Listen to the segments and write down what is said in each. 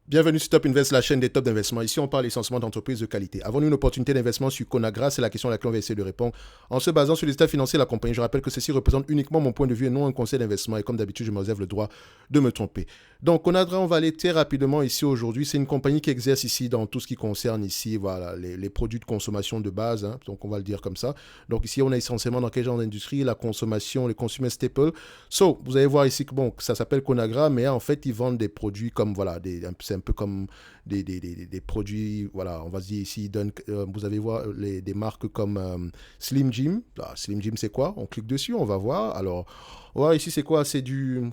Bienvenue sur Top Invest, la chaîne des top d'investissement. Ici, on parle essentiellement d'entreprises de qualité. Avons-nous une opportunité d'investissement sur Conagra? C'est la question à laquelle on va essayer de répondre en se basant sur les états financiers de la compagnie. Je rappelle que ceci représente uniquement mon point de vue et non un conseil d'investissement. Et comme d'habitude, je me réserve le droit de me tromper. Donc, Conagra, on va aller très rapidement ici aujourd'hui. C'est une compagnie qui exerce ici dans tout ce qui concerne ici, voilà, les produits de consommation de base. Donc, on va le dire comme ça. Donc, ici, on est essentiellement dans quel genre d'industrie? La consommation, les consumer staples. So, vous allez voir ici que bon, ça s'appelle Conagra, mais en fait, ils vendent des produits comme, voilà, c'est un peu comme des produits, voilà, on va se dire ici, vous allez voir des marques comme Slim Jim. Là, Slim Jim, c'est quoi? On clique dessus, on va voir. Alors, on va voir ici, c'est quoi? C'est du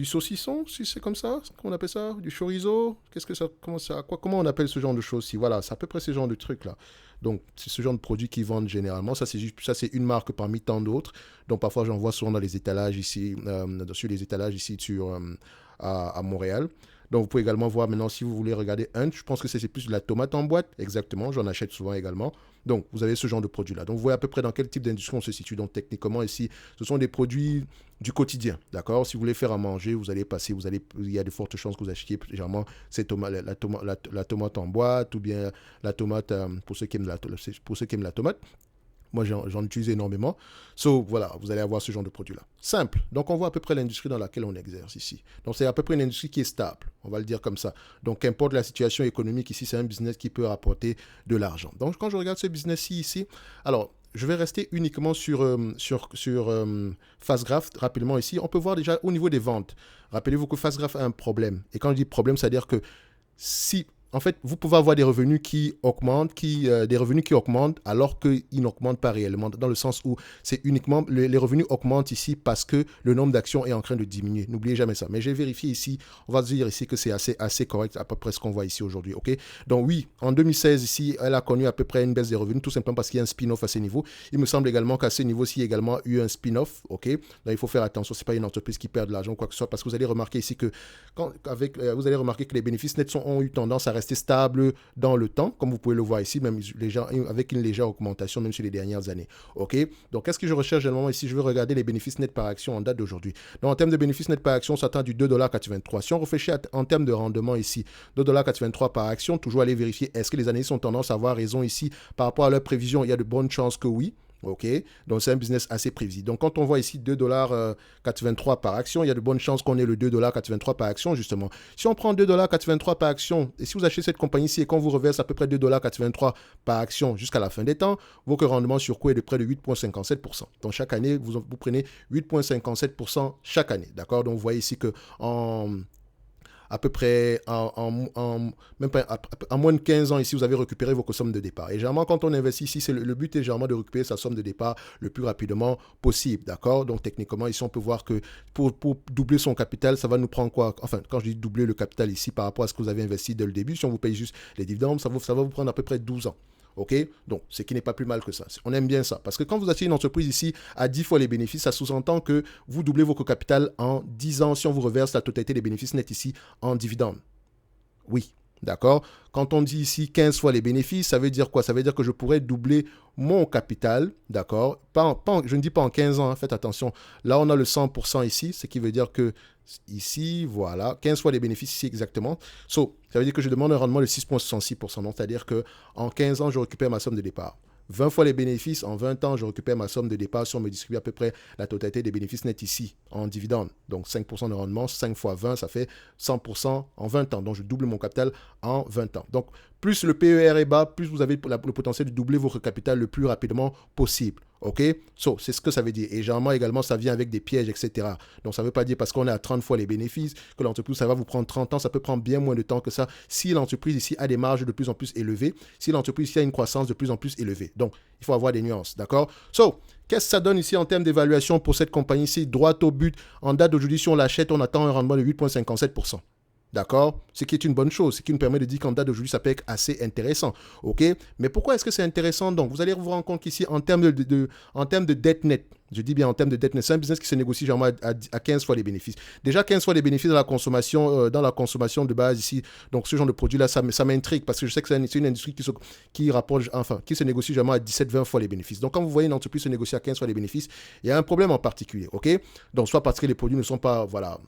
saucisson, si c'est comme ça, qu'on appelle ça, du chorizo. Qu'est-ce que ça, comment on appelle ce genre de choses? Si voilà, c'est à peu près ce genre de trucs là. Donc, c'est ce genre de produits qu'ils vendent généralement. Ça, c'est une marque parmi tant d'autres. Donc, parfois, j'en vois souvent dans les étalages ici, sur les étalages ici à Montréal. Donc, vous pouvez également voir maintenant si vous voulez regarder Hunt. Je pense que c'est plus de la tomate en boîte. Exactement, j'en achète souvent également. Donc, vous avez ce genre de produit-là. Donc, vous voyez à peu près dans quel type d'industrie on se situe. Donc, techniquement, ici, ce sont des produits du quotidien. D'accord? Si vous voulez faire à manger, il y a de fortes chances que vous achetiez généralement la tomate en boîte ou bien la tomate pour ceux qui aiment la tomate. Moi, j'en utilise énormément. So, voilà, vous allez avoir ce genre de produit-là. Simple. Donc, on voit à peu près l'industrie dans laquelle on exerce ici. Donc, c'est à peu près une industrie qui est stable. On va le dire comme ça. Donc, qu'importe la situation économique ici, c'est un business qui peut rapporter de l'argent. Donc, quand je regarde ce business-ci ici, alors, je vais rester uniquement sur Fastgraph rapidement ici. On peut voir déjà au niveau des ventes. Rappelez-vous que Fastgraph a un problème. Et quand je dis problème, c'est-à-dire que si en fait, vous pouvez avoir des revenus qui augmentent, des revenus qui augmentent alors qu'ils n'augmentent pas réellement, dans le sens où c'est uniquement les revenus augmentent ici parce que le nombre d'actions est en train de diminuer. N'oubliez jamais ça. Mais j'ai vérifié ici, on va dire ici que c'est assez correct, à peu près ce qu'on voit ici aujourd'hui. Ok. Donc oui, en 2016 ici, elle a connu à peu près une baisse des revenus, tout simplement parce qu'il y a un spin-off à ce niveau. Il me semble également qu'à ce niveau-ci, il y a également eu un spin-off. Ok. Donc il faut faire attention, c'est pas une entreprise qui perd de l'argent ou quoi que ce soit, parce que vous allez remarquer ici que vous allez remarquer que les bénéfices nets ont eu tendance à rester stable dans le temps, comme vous pouvez le voir ici, même avec une légère augmentation, même sur les dernières années. OK? Donc, qu'est-ce que je recherche généralement ici? Je veux regarder les bénéfices nets par action en date d'aujourd'hui. Donc, en termes de bénéfices nets par action, on s'attend du 2,83 $. Si on réfléchit en termes de rendement ici, 2,83 $ par action, toujours aller vérifier est-ce que les analystes ont tendance à avoir raison ici par rapport à leurs prévisions. Il y a de bonnes chances que oui. OK, donc c'est un business assez prévisible. Donc quand on voit ici 2,83 $ par action, il y a de bonnes chances qu'on ait le 2,83 $ par action justement. Si on prend 2,83 $ par action, et si vous achetez cette compagnie-ci et qu'on vous reverse à peu près 2,83 $ par action jusqu'à la fin des temps, votre rendement sur coût est de près de 8,57%. Donc chaque année, vous prenez 8,57% chaque année. D'accord? Donc vous voyez ici que à peu près même pas, en moins de 15 ans ici, vous avez récupéré vos sommes de départ. Et généralement, quand on investit ici, le but est généralement de récupérer sa somme de départ le plus rapidement possible. D'accord? Donc, techniquement, ici, on peut voir que pour doubler son capital, ça va nous prendre quoi? Enfin, quand je dis doubler le capital ici par rapport à ce que vous avez investi dès le début, si on vous paye juste les dividendes, ça va vous prendre à peu près 12 ans. OK? Donc, ce qui n'est pas plus mal que ça. On aime bien ça. Parce que quand vous achetez une entreprise ici à 10 fois les bénéfices, ça sous-entend que vous doublez votre capital en 10 ans si on vous reverse la totalité des bénéfices nets ici en dividendes. Oui, d'accord. Quand on dit ici 15 fois les bénéfices, ça veut dire quoi? Ça veut dire que je pourrais doubler mon capital, d'accord? Je ne dis pas en 15 ans, hein, faites attention. Là, on a le 100% ici, ce qui veut dire que ici, voilà, 15 fois les bénéfices ici exactement. So, ça veut dire que je demande un rendement de 6,66%. Donc, c'est-à-dire qu'en 15 ans, je récupère ma somme de départ. 20 fois les bénéfices, en 20 ans, je récupère ma somme de départ si on me distribue à peu près la totalité des bénéfices nets ici en dividendes. Donc 5% de rendement, 5 fois 20, ça fait 100% en 20 ans. Donc je double mon capital en 20 ans. Donc plus le PER est bas, plus vous avez le potentiel de doubler votre capital le plus rapidement possible. OK? So, c'est ce que ça veut dire. Et généralement, également, ça vient avec des pièges, etc. Donc, ça ne veut pas dire parce qu'on est à 30 fois les bénéfices que l'entreprise, ça va vous prendre 30 ans. Ça peut prendre bien moins de temps que ça si l'entreprise ici a des marges de plus en plus élevées, si l'entreprise ici a une croissance de plus en plus élevée. Donc, il faut avoir des nuances. D'accord? So, qu'est-ce que ça donne ici en termes d'évaluation pour cette compagnie ici? Droit au but. En date d'aujourd'hui, si on l'achète, on attend un rendement de 8,57%. D'accord? Ce qui est une bonne chose, ce qui nous permet de dire qu'en date d'aujourd'hui, ça peut être assez intéressant. OK? Mais pourquoi est-ce que c'est intéressant? Donc, vous allez vous rendre compte qu'ici, en termes de dette nette, je dis bien en termes de dette nette, c'est un business qui se négocie généralement à 15 fois les bénéfices. Déjà, 15 fois les bénéfices dans la consommation de base ici. Donc, ce genre de produit-là, ça m'intrigue parce que je sais que c'est une industrie qui se négocie généralement à 17-20 fois les bénéfices. Donc, quand vous voyez une entreprise se négocier à 15 fois les bénéfices, il y a un problème en particulier. OK? Donc, soit parce que les produits ne sont pas, voilà,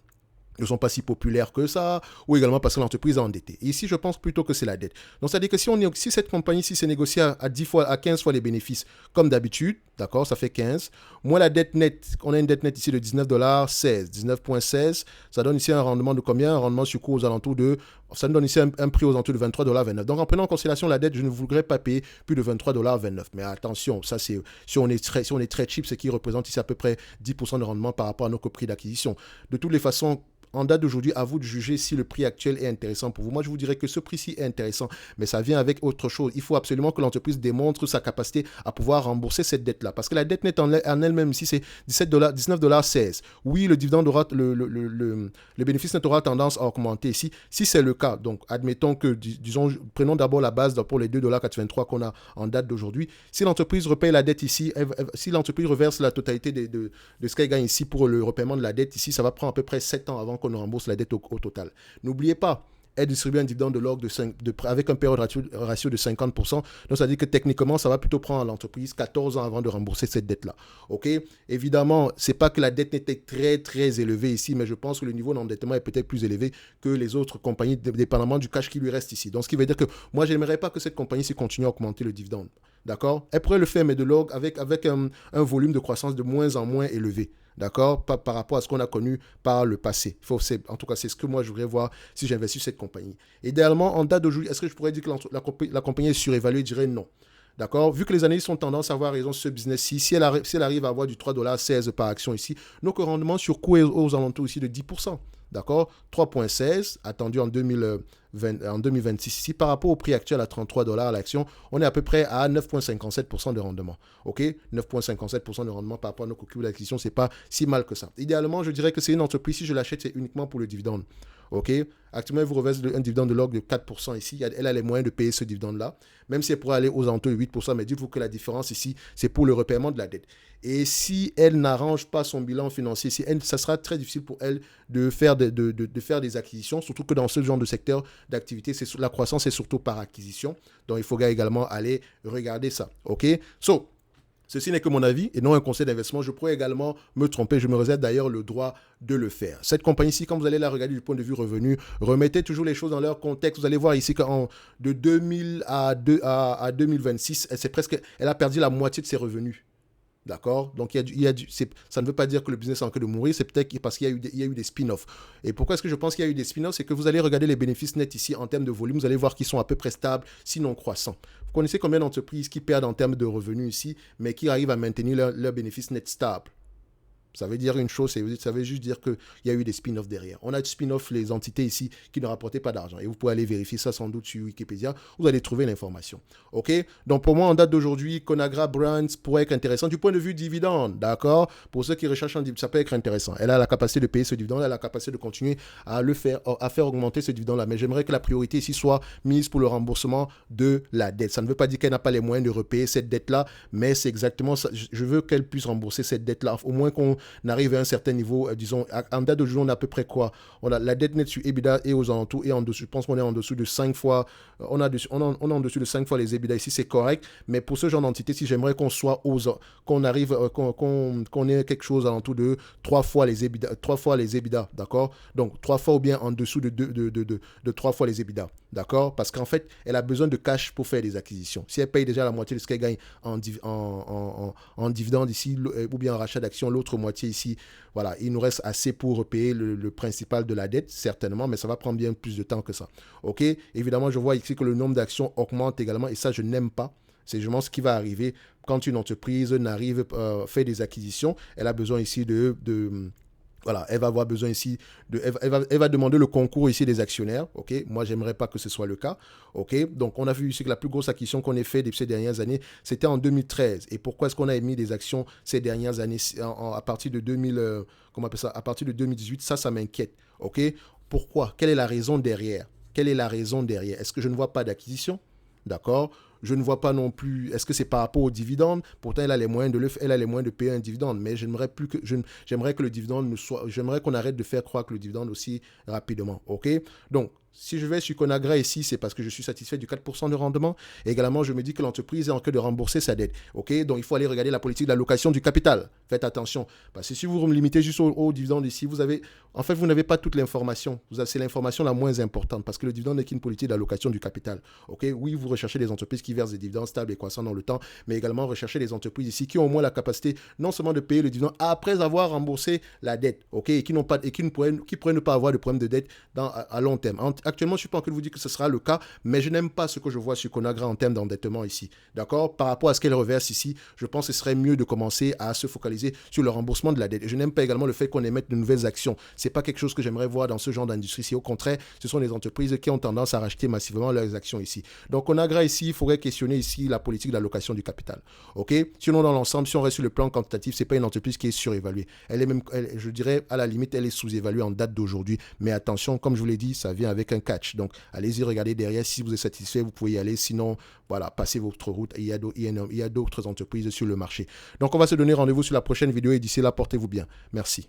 ne sont pas si populaires que ça, ou également parce que l'entreprise est endettée. Et ici, je pense plutôt que c'est la dette. Donc, c'est-à-dire que si cette compagnie, si c'est négocié à 10 fois, à 15 fois les bénéfices, comme d'habitude, d'accord, ça fait 15, moins la dette nette, on a une dette nette ici de 19,16 $, 19,16, ça donne ici un rendement de combien? Un rendement sur cours aux alentours de, ça nous donne ici un prix aux alentours de 23,29 $. Donc, en prenant en considération la dette, je ne voudrais pas payer plus de 23,29 $. Mais attention, ça c'est, si on est très cheap, ce qui représente ici à peu près 10% de rendement par rapport à nos prix d'acquisition. De toutes les façons, en date d'aujourd'hui, à vous de juger si le prix actuel est intéressant pour vous. Moi, je vous dirais que ce prix-ci est intéressant, mais ça vient avec autre chose. Il faut absolument que l'entreprise démontre sa capacité à pouvoir rembourser cette dette-là. Parce que la dette nette en elle-même, ici, c'est 19,16 $. Oui, le dividende aura, le bénéfice net aura tendance à augmenter ici. Si c'est le cas, donc admettons que, disons, prenons d'abord la base pour les 2,83 $ qu'on a en date d'aujourd'hui. Si l'entreprise repaye la dette ici, si l'entreprise reverse la totalité de ce qu'elle gagne ici pour le repaiement de la dette ici, ça va prendre à peu près 7 ans avant qu'on rembourse la dette au total. N'oubliez pas, elle distribue un dividende de l'ordre avec un période ratio de 50%. Donc, ça veut dire que techniquement, ça va plutôt prendre à l'entreprise 14 ans avant de rembourser cette dette-là. OK? Évidemment, ce n'est pas que la dette n'était très, très élevée ici, mais je pense que le niveau d'endettement est peut-être plus élevé que les autres compagnies, dépendamment du cash qui lui reste ici. Donc, ce qui veut dire que moi, je n'aimerais pas que cette compagnie-ci continue à augmenter le dividende. D'accord? Elle pourrait le faire, mais de l'ordre avec un volume de croissance de moins en moins élevé. D'accord, par rapport à ce qu'on a connu par le passé. En tout cas, c'est ce que moi, je voudrais voir si j'investis cette compagnie. Idéalement, en date d'aujourd'hui, est-ce que je pourrais dire que la compagnie est surévaluée? Je dirais non. D'accord. Vu que les analystes ont tendance à avoir raison sur ce business-ci, si elle arrive à avoir du 3,16 $ par action ici, donc un rendement sur coût est aux alentours ici de 10%. D'accord. 3,16 attendu en 2026 ici. Par rapport au prix actuel à 33 $ à l'action, on est à peu près à 9,57% de rendement. OK. 9,57% de rendement par rapport à nos calculs d'acquisition, c'est pas si mal que ça. Idéalement, je dirais que c'est une entreprise, si je l'achète, c'est uniquement pour le dividende. OK. Actuellement, elle vous reverse un dividende de l'ordre de 4% ici. Elle a les moyens de payer ce dividende-là, même si elle pourrait aller aux alentours de 8%, mais dites-vous que la différence ici, c'est pour le repaiement de la dette. Et si elle n'arrange pas son bilan financier, ça sera très difficile pour elle de faire des acquisitions, surtout que dans ce genre de secteur d'activité, la croissance est surtout par acquisition. Donc, il faut également aller regarder ça. OK? Ceci n'est que mon avis et non un conseil d'investissement. Je pourrais également me tromper. Je me réserve d'ailleurs le droit de le faire. Cette compagnie-ci, quand vous allez la regarder du point de vue revenu, remettez toujours les choses dans leur contexte. Vous allez voir ici de 2000 à 2026, elle a perdu la moitié de ses revenus. D'accord. Donc, ça ne veut pas dire que le business est en train de mourir, c'est peut-être parce qu'il y a eu des spin-offs. Et pourquoi est-ce que je pense qu'il y a eu des spin-offs? C'est que vous allez regarder les bénéfices nets ici en termes de volume, vous allez voir qu'ils sont à peu près stables, sinon croissants. Vous connaissez combien d'entreprises qui perdent en termes de revenus ici, mais qui arrivent à maintenir leur bénéfice net stable? Ça veut dire une chose, ça veut juste dire qu'il y a eu des spin-offs derrière. On a des spin-offs, les entités ici, qui ne rapportaient pas d'argent. Et vous pouvez aller vérifier ça sans doute sur Wikipédia. Vous allez trouver l'information. OK? Donc, pour moi, en date d'aujourd'hui, Conagra Brands pourrait être intéressant du point de vue dividende. D'accord? Pour ceux qui recherchent un dividende, ça peut être intéressant. Elle a la capacité de payer ce dividende. Elle a la capacité de continuer à faire augmenter ce dividende-là. Mais j'aimerais que la priorité ici soit mise pour le remboursement de la dette. Ça ne veut pas dire qu'elle n'a pas les moyens de repayer cette dette-là, mais c'est exactement ça. Je veux qu'elle puisse rembourser cette dette-là. Au moins qu'on arrive à un certain niveau, disons, en date d'aujourd'hui, on a à peu près quoi? On a la dette nette sur EBITDA et aux alentours et en dessous. Je pense qu'on est en dessous de 5 fois, on est en dessous de 5 fois les EBITDA ici, c'est correct. Mais pour ce genre d'entité, si j'aimerais qu'on soit qu'on arrive, qu'on ait quelque chose à l'entour de 3 fois les EBITDA, d'accord? Donc, 3 fois ou bien en dessous de 3 fois les EBITDA, d'accord? Parce qu'en fait, elle a besoin de cash pour faire des acquisitions. Si elle paye déjà la moitié de ce qu'elle gagne en dividende ici, ou bien en rachat d'actions, l'autre moitié ici, voilà, il nous reste assez pour repayer le principal de la dette, certainement, mais ça va prendre bien plus de temps que ça. OK? Évidemment, je vois ici que le nombre d'actions augmente également, et ça, je n'aime pas. C'est justement ce qui va arriver quand une entreprise fait des acquisitions. Elle a besoin ici voilà, elle va avoir besoin ici elle va demander le concours ici des actionnaires. OK? Moi, j'aimerais pas que ce soit le cas. OK? Donc, on a vu ici que la plus grosse acquisition qu'on ait fait depuis ces dernières années, c'était en 2013. Et pourquoi est-ce qu'on a émis des actions ces dernières années à partir de 2000, comment on appelle ça? À partir de 2018, ça m'inquiète. OK? Pourquoi? Quelle est la raison derrière? Est-ce que je ne vois pas d'acquisition? D'accord? Je ne vois pas non plus, est-ce que c'est par rapport aux dividendes? Pourtant, elle a les moyens elle a les moyens de payer un dividende, mais j'aimerais que le dividende j'aimerais qu'on arrête de faire croire que le dividende aussi rapidement, ok? Donc, si je vais sur Conagra ici, c'est parce que je suis satisfait du 4% de rendement. Et également, je me dis que l'entreprise est en train de rembourser sa dette. Ok, donc il faut aller regarder la politique d'allocation du capital. Faites attention. Parce que si vous me limitez juste au dividende ici, en fait, vous n'avez pas toute l'information. C'est l'information la moins importante parce que le dividende n'est qu'une politique d'allocation du capital. Ok, oui, vous recherchez des entreprises qui versent des dividendes stables et croissants dans le temps, mais également recherchez des entreprises ici qui ont au moins la capacité non seulement de payer le dividende après avoir remboursé la dette. Ok, et qui pourraient ne pas avoir de problème de dette à long terme. Actuellement, je ne suis pas en train de vous dire que ce sera le cas, mais je n'aime pas ce que je vois sur Conagra en termes d'endettement ici. D'accord? Par rapport à ce qu'elle reverse ici, je pense que ce serait mieux de commencer à se focaliser sur le remboursement de la dette. Et je n'aime pas également le fait qu'on émette de nouvelles actions. Ce n'est pas quelque chose que j'aimerais voir dans ce genre d'industrie. Si au contraire, ce sont des entreprises qui ont tendance à racheter massivement leurs actions ici. Donc, Conagra ici, il faudrait questionner ici la politique d'allocation du capital. OK? Sinon, dans l'ensemble, si on reste sur le plan quantitatif, ce n'est pas une entreprise qui est surévaluée. Je dirais, à la limite, elle est sous-évaluée en date d'aujourd'hui. Mais attention, comme je vous l'ai dit, ça vient avec un catch. Donc, allez-y, regardez derrière. Si vous êtes satisfait, vous pouvez y aller. Sinon, voilà, passez votre route. Il y a d'autres entreprises sur le marché. Donc, on va se donner rendez-vous sur la prochaine vidéo et d'ici là, portez-vous bien. Merci.